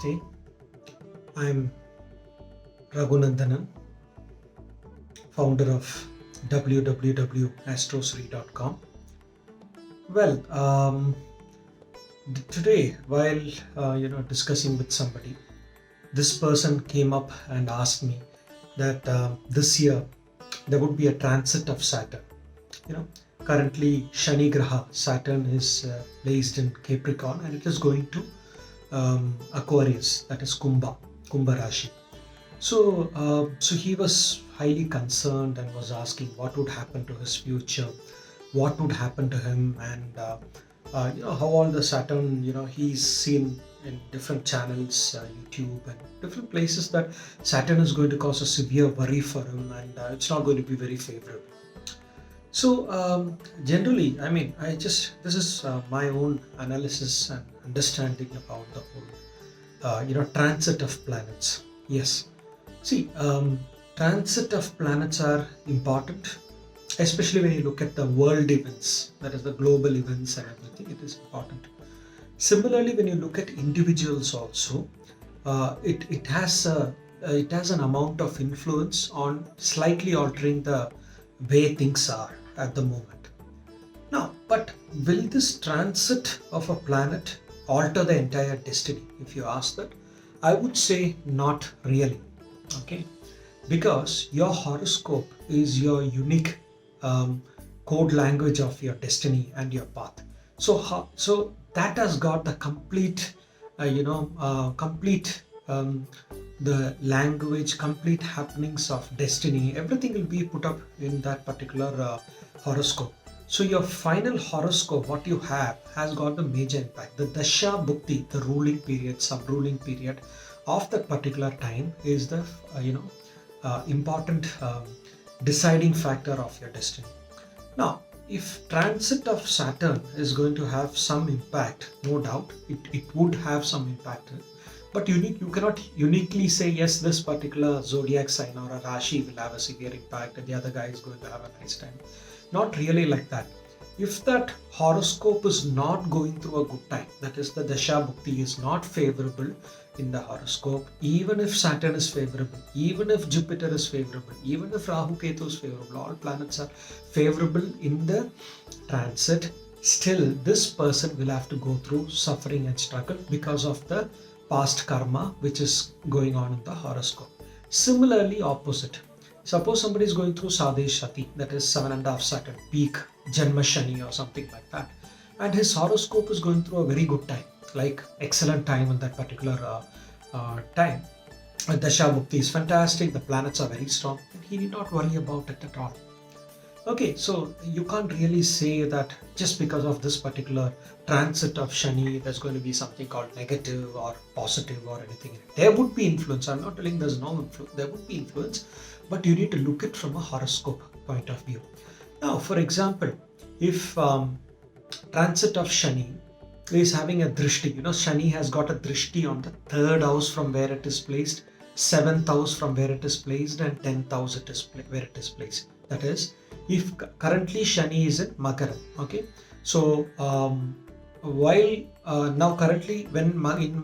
Namaste. I'm Raghunandanan, founder of www.astrosri.com. Well, today while discussing with somebody, this person came up and asked me that this year there would be a transit of Saturn. You know, currently Shani Graha Saturn is placed in Capricorn and it is going to Aquarius, that is Kumbha Rasi. So he was highly concerned and was asking what would happen to his future, what would happen to him, and how all the Saturn, he's seen in different channels, YouTube and different places, that Saturn is going to cause a severe worry for him, and it's not going to be very favorable. So generally, this is my own analysis and understanding about the whole, transit of planets. Yes. See, transit of planets are important, especially when you look at the world events, that is the global events and everything, it is important. Similarly, when you look at individuals also, it has an amount of influence on slightly altering the way things are at the moment. Now, but will this transit of a planet alter the entire destiny? If you ask that, I would say not really. Okay, because your horoscope is your unique code language of your destiny and your path. So that has got the complete the language, complete happenings of destiny, everything will be put up in that particular horoscope. So your final horoscope, what you have, has got the major impact. The dasha bhukti, the ruling period, sub-ruling period of that particular time, is the important deciding factor of your destiny. Now, if transit of Saturn is going to have some impact, no doubt, it would have some impact. But you cannot uniquely say, yes, this particular zodiac sign or a Rashi will have a severe impact and the other guy is going to have a nice time. Not really like that. If that horoscope is not going through a good time, that is the Dasha Bhukti is not favorable in the horoscope, even if Saturn is favorable, even if Jupiter is favorable, even if Rahu Ketu is favorable, all planets are favorable in the transit, still this person will have to go through suffering and struggle because of the past karma which is going on in the horoscope. Similarly, opposite. Suppose somebody is going through Sadesh Sati, that is 7.5 Saturn, peak Janma Shani or something like that, and his horoscope is going through a very good time, like excellent time in that particular time. Dasha Bhukti is fantastic, the planets are very strong, and he need not worry about it at all. Okay, so you can't really say that just because of this particular transit of Shani, there's going to be something called negative or positive or anything. There would be influence. I'm not telling there's no influence. There would be influence, but you need to look at from a horoscope point of view. Now, for example, if transit of Shani is having a drishti, Shani has got a drishti on the 3rd house from where it is placed, 7th house from where it is placed, and 10th house where it is placed. That is, if currently Shani is in Makaram, okay, so while now currently when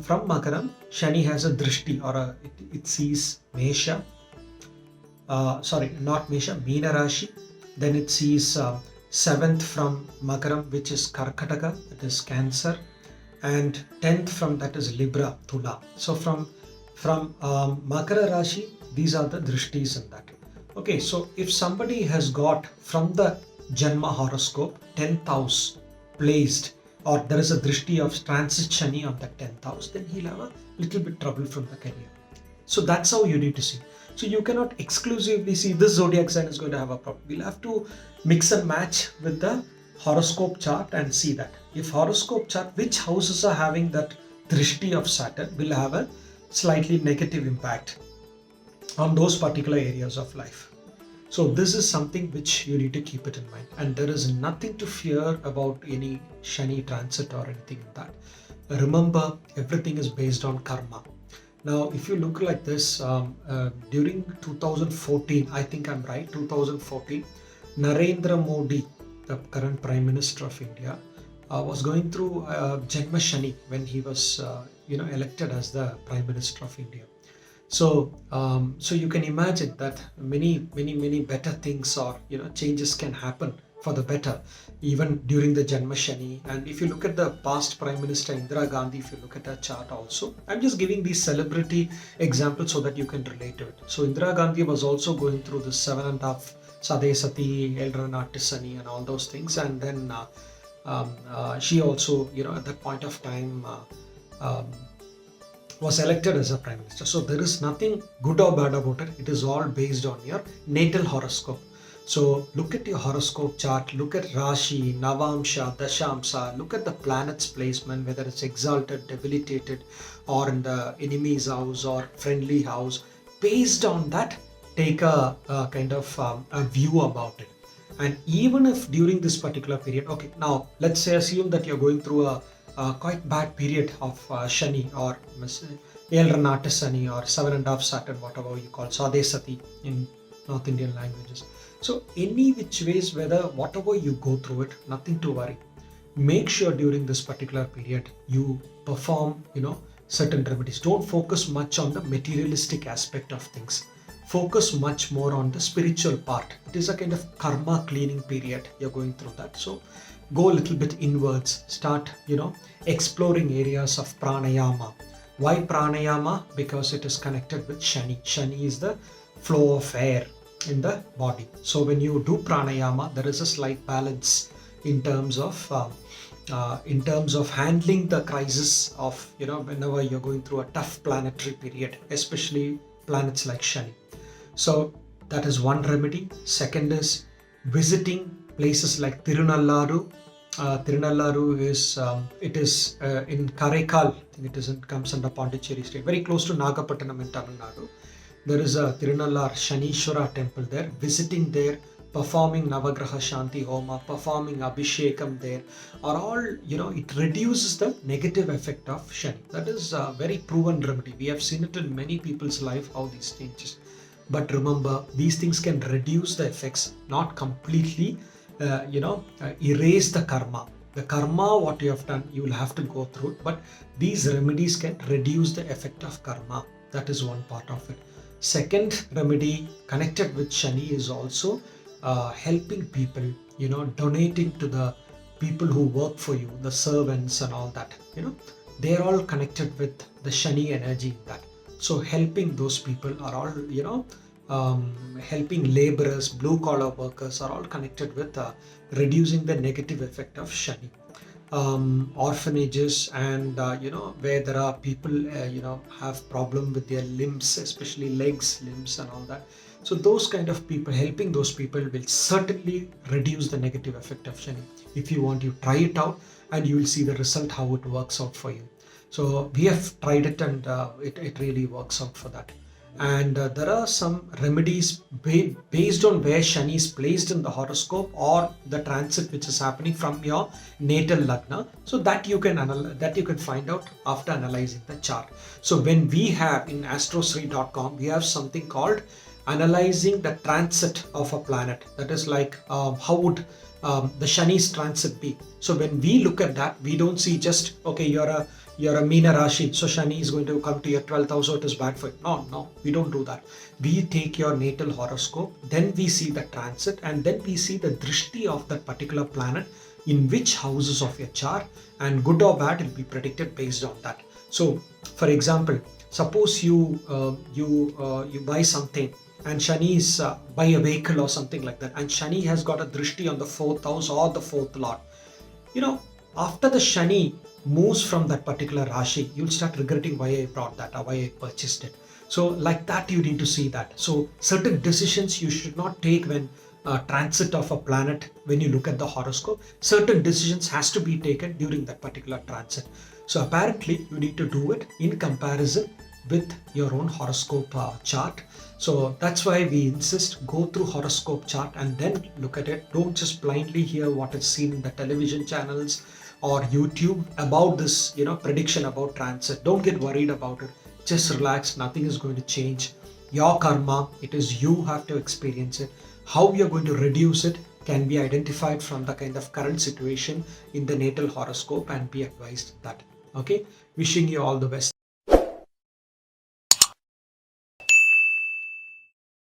from Makaram, Shani has a drishti, or it sees Mesha, not Mesha, Meena Rashi, then it sees 7th from Makaram, which is Karkataka, that is Cancer, and 10th from that is Libra, Tula. So from Makara Rashi, these are the drishtis in that. Okay, so if somebody has got from the Janma horoscope 10th house placed, or there is a drishti of transit Shani on that 10th house, then he'll have a little bit trouble from the career. So that's how you need to see. So you cannot exclusively see this zodiac sign is going to have a problem. We'll have to mix and match with the horoscope chart and see that. If horoscope chart, which houses are having that drishti of Saturn, will have a slightly negative impact on those particular areas of life. So this is something which you need to keep it in mind, and there is nothing to fear about any Shani transit or anything in that. Remember, everything is based on karma. Now, if you look like this, during 2014, I think I'm right, 2014, Narendra Modi, the current Prime Minister of India, was going through Janma Shani when he was elected as the Prime Minister of India. So you can imagine that many better things or changes can happen for the better even during the Janma Shani. And if you look at the past Prime Minister Indira Gandhi, if you look at her chart also, I'm just giving these celebrity examples so that you can relate to it. So Indira Gandhi was also going through this 7.5 Sade Sati, Elder Natisani and all those things, and then she also at that point of time um, was elected as a prime minister. So there is nothing good or bad about it. It is all based on your natal horoscope. So look at your horoscope chart, look at Rashi, Navamsha, Dashamsa, look at the planet's placement, whether it's exalted, debilitated, or in the enemy's house or friendly house. Based on that, take a kind of a view about it. And even if during this particular period, okay, now let's say assume that you're going through a quite bad period of Shani or Elranata Shani or 7.5 Saturn, whatever you call Sade Sati in North Indian languages. So any which ways, whether whatever you go through it, nothing to worry. Make sure during this particular period you perform, certain remedies. Don't focus much on the materialistic aspect of things. Focus much more on the spiritual part. It is a kind of karma cleaning period. You're going through that. So go a little bit inwards. Start, exploring areas of pranayama. Why pranayama? Because it is connected with Shani. Shani is the flow of air in the body. So when you do pranayama, there is a slight balance in terms of handling the crisis of whenever you're going through a tough planetary period, especially planets like Shani. So that is one remedy. Second is visiting places like Tirunalluru. Tirunalluru is in Karaikal. I think it comes under Pondicherry state, very close to Nagapattinam in Tamil Nadu. There is a Tirunallar Shanishwara temple there. Visiting there, performing Navagraha Shanti Homa, performing Abhishekam there are all, it reduces the negative effect of Shani. That is a very proven remedy. We have seen it in many people's life how these changes. But remember, these things can reduce the effects, not completely, erase the karma. The karma, what you have done, you will have to go through it. But these remedies can reduce the effect of karma. That is one part of it. Second remedy connected with Shani is also helping people, donating to the people who work for you, the servants and all that. They're all connected with the Shani energy in that. So helping those people are all, helping laborers, blue collar workers are all connected with reducing the negative effect of Shani. Orphanages and where there are people have problem with their limbs, especially legs, limbs and all that. So those kind of people, helping those people will certainly reduce the negative effect of Shani. If you want, you try it out and you will see the result, how it works out for you. So we have tried it and it really works out for that. And there are some remedies based on where Shani is placed in the horoscope or the transit which is happening from your natal lagna. So that you can find out after analyzing the chart. So when we have in Astrosri.com, we have something called analyzing the transit of a planet. That is like how would the Shani's transit be. So when we look at that, we don't see just, okay, you're a Meena Rashi, so Shani is going to come to your 12th house, so it is bad for you. No, we don't do that. We take your natal horoscope, then we see the transit, and then we see the drishti of that particular planet in which houses of your chart, and good or bad will be predicted based on that. So, for example, suppose you buy something, and Shani is buy a vehicle or something like that, and Shani has got a drishti on the 4th house or the 4th lord. After the Shani moves from that particular Rashi, you'll start regretting why I brought that or why I purchased it. So like that, you need to see that. So certain decisions you should not take when transit of a planet, when you look at the horoscope. Certain decisions has to be taken during that particular transit. So apparently you need to do it in comparison with your own horoscope chart. So that's why we insist, go through horoscope chart and then look at it. Don't just blindly hear what is seen in the television channels or YouTube about this, prediction about transit. Don't get worried about it. Just relax. Nothing is going to change. Your karma, it is you have to experience it. How you're going to reduce it can be identified from the kind of current situation in the natal horoscope and be advised that. Okay, wishing you all the best.